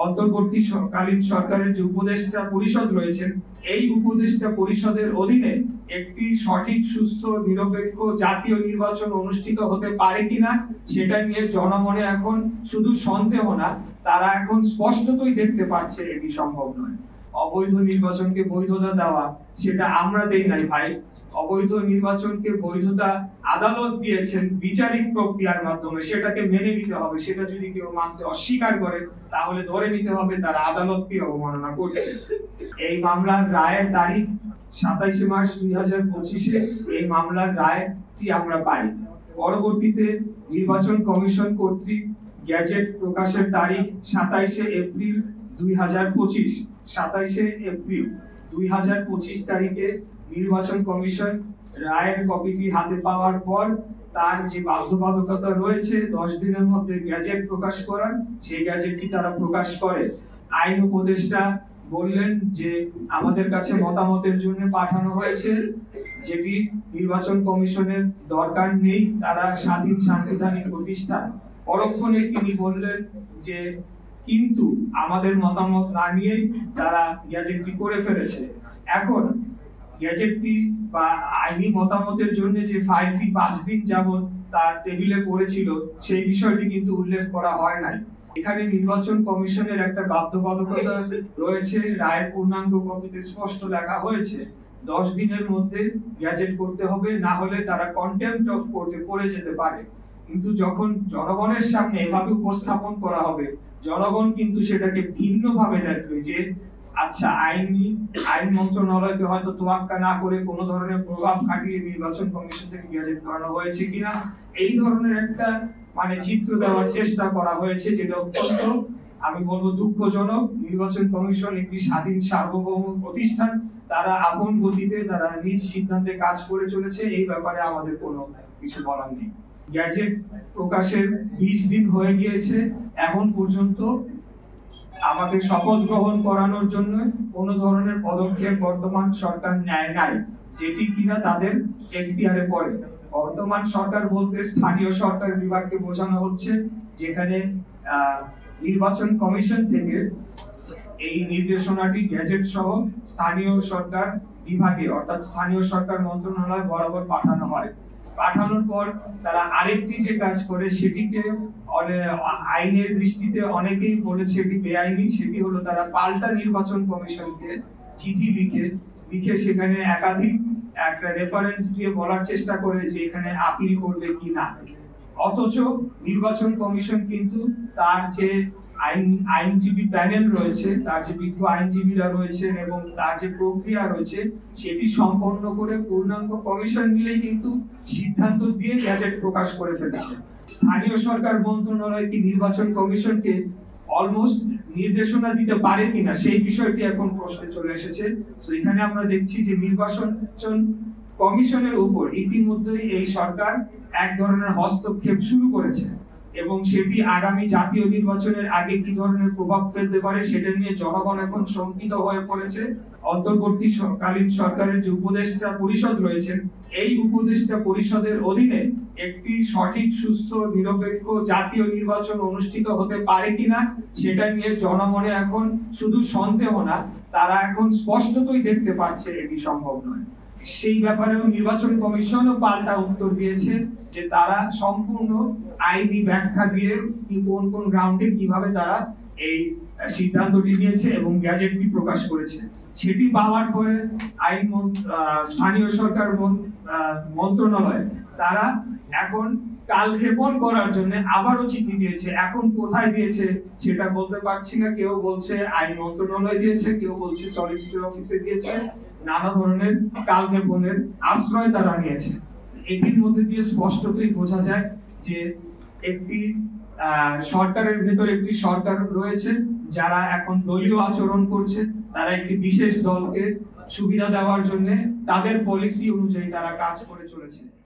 অন্তর্বর্তীকালীন সরকারের যে উপদেষ্টা পরিষদ রয়েছেন, এই উপদেষ্টা পরিষদের অধীনে একটি সঠিক, সুস্থ, নিরপেক্ষ জাতীয় নির্বাচন অনুষ্ঠিত হতে পারে কিনা সেটা নিয়ে জনমনে এখন শুধু সন্দেহ না, তারা এখন স্পষ্টতই দেখতে পাচ্ছে এটি সম্ভব নয়। অবৈধ নির্বাচনকে বৈধতা দেওয়া সেটা আমরা দেই নাই ভাই। অবৈধ নির্বাচনকে বৈধতা আদালত দিয়েছেন বিচারিক প্রক্রিয়ার মাধ্যমে, সেটাকে মেনে নিতে হবে। সেটা যদি কেউ মানতে অস্বীকার করে তাহলে ধরে নিতে হবে তারা আদালতকে অবমাননা করছে। এই মামলার রায়ের তারিখ 27 মার্চ 2025-এ এই মামলার রায়টি আমরা পাই। পরবর্তীতে নির্বাচন কমিশন কর্তৃক গ্যাজেট প্রকাশের তারিখ 27 এপ্রিল 2025। 27 এপ্রিল 2025 তারিখে নির্বাচন কমিশন রায়ের কপিটি হাতে পাওয়ার পর তার যে বাধ্যবাধকতা রয়েছে 10 দিনের মধ্যে গ্যাজেট প্রকাশ করার, সেই গ্যাজেটটি তারা প্রকাশ করে। আইন উপদেষ্টা বললেন যে আমাদের কাছে মতামতের জন্য পাঠানো হয়েছে, যেটি নির্বাচন কমিশনের দরকার নেই, তারা স্বাধীন সাংবিধানিক প্রতিষ্ঠান। পরক্ষণে তিনি বললেন যে কিন্তু আমাদের মতামত না নিয়েই তারা গ্যাজেটটি করে ফেলেছে। এখন গ্যাজেটটি বা আইনি মতামতের জন্য যে ফাইলটি 5 দিন যাবত তার টেবিলে পড়েছিল, সেই বিষয়টি কিন্তু উল্লেখ করা হয় নাই। এখানে নির্বাচন কমিশনের একটা বাধ্যবাধকতা রয়েছে, রায়ের পূর্ণাঙ্গ কপিতে স্পষ্ট লেখা হয়েছে 10 দিনের মধ্যে গ্যাজেট করতে হবে, না হলে তারা কন্টেম্পট অফ কোর্টে পড়ে যেতে পারে। কিন্তু যখন জনগণের সামনে এভাবে উপস্থাপন করা হবে, জনগণ কিন্তু সেটাকে ভিন্নভাবে দেখবে যে আচ্ছা আইন মন্ত্রণালয়কে হয়তো তোয়াক্কা না করে কোনো ধরনের প্রভাব খাটিয়ে নির্বাচন কমিশন থেকে গ্যাজেট করানো হয়েছে কিনা, এই ধরনের একটা চিত্র দেওয়ার চেষ্টা করা হয়েছে, যেটা অত্যন্ত আমি বলবো দুঃখজনক। নির্বাচন কমিশন একটি স্বাধীন সার্বভৌম প্রতিষ্ঠান, তারা আপন গতিতে তারা নিজ সিদ্ধান্তে কাজ করে চলেছে, এই ব্যাপারে আমাদের কোনো কিছু বলার নেই। গ্যাজেট প্রকাশের 20 দিন হয়ে গিয়েছে, এখন পর্যন্ত আমাকে শপথ গ্রহণ করানোর জন্য কোনো ধরনের পদক্ষেপ বর্তমান সরকার নেয় নাই, যেটি কিনা তাদের এখতিয়ারে পড়ে। বর্তমান সরকার বলতে স্থানীয় সরকার বিভাগকে বোঝানো হচ্ছে, যেখানে নির্বাচন কমিশন থেকে এই নির্দেশনাটি গ্যাজেট সহ স্থানীয় সরকার বিভাগে অর্থাৎ স্থানীয় সরকার মন্ত্রণালয় বরাবর পাঠানো হয়। পাঠানোর পর তারা আরেকটি যে কাজ করে, সেটিকে আইনের দৃষ্টিতে অনেকেই বলেছে এটি বেআইনি, সেটি হলো তারা পাল্টা নির্বাচন কমিশনকে চিঠি লিখে সেখানে একাধিক একটা রেফারেন্স দিয়ে বলার চেষ্টা করে যে এখানে আপিল করবে কি না। অথচ নির্বাচন কমিশন কিন্তু তার যে আইনজীবী প্যানেল রয়েছে, তার যে বিজ্ঞ আইনজীবীরা রয়েছেন এবং তার যে প্রক্রিয়া রয়েছে, সেটি সম্পন্ন করে পূর্ণাঙ্গ কমিশন মিলেই কিন্তু সিদ্ধান্ত দিয়ে গ্যাজেট প্রকাশ করে ফেলেছে। স্থানীয় সরকার মন্ত্রণালয় কি নির্বাচন কমিশনকে অলমোস্ট নির্দেশনা দিতে পারে কিনা, সেই বিষয়টি এখন প্রশ্নে চলে এসেছে। তো এখানে আমরা দেখছি যে নির্বাচন কমিশনের উপর ইতিমধ্যেই এই সরকার এক ধরনের হস্তক্ষেপ শুরু করেছে, এবং সেটি আগামী জাতীয় নির্বাচনের আগে কি ধরনের প্রভাব ফেলতে পারে সেটা নিয়ে জনগণ এখন শঙ্কিত হয়ে পড়েছে। অন্তর্বর্তীকালীন সরকারের যে উপদেষ্টা পরিষদ রয়েছেন, এই উপদেষ্টা পরিষদের অধীনে একটি সঠিক, সুস্থ, নিরপেক্ষ জাতীয় নির্বাচন অনুষ্ঠিত হতে পারে কিনা সেটা নিয়ে জনমনে এখন শুধু সন্দেহ না, তারা এখন স্পষ্টতই দেখতে পাচ্ছে এটি সম্ভব নয়। সেই ব্যাপারেও নির্বাচন কমিশনও পাল্টা উত্তর দিয়েছে যে তারা সম্পূর্ণ আইনি ব্যাখ্যা দিয়ে কোন কোন গ্রাউন্ডে কিভাবে তারা এই সিদ্ধান্তটি নিয়েছে এবং গ্যাজেটটি প্রকাশ করেছে। সেটি পাওয়ার পরে স্থানীয় সরকার মন্ত্রণালয় তারা এখন কালক্ষেপণ করার জন্য আবারও চিঠি দিয়েছে। এখন কোথায় দিয়েছে সেটা বলতে পারছি না, কেউ বলছে আইন মন্ত্রণালয় দিয়েছে, কেউ বলছে সলিসিটর অফিসে দিয়েছে, নানা ধরনের কালক্ষেপণের আশ্রয় তারা নিয়েছে। এটির মধ্যে দিয়ে স্পষ্টতই বোঝা যায় যে একটি সরকারের ভেতর একটি সরকার রয়েছে যারা এখন দলীয় আচরণ করছে, তারা একটি বিশেষ দলকে সুবিধা দেওয়ার জন্য তাদের পলিসি অনুযায়ী তারা কাজ করে চলেছে।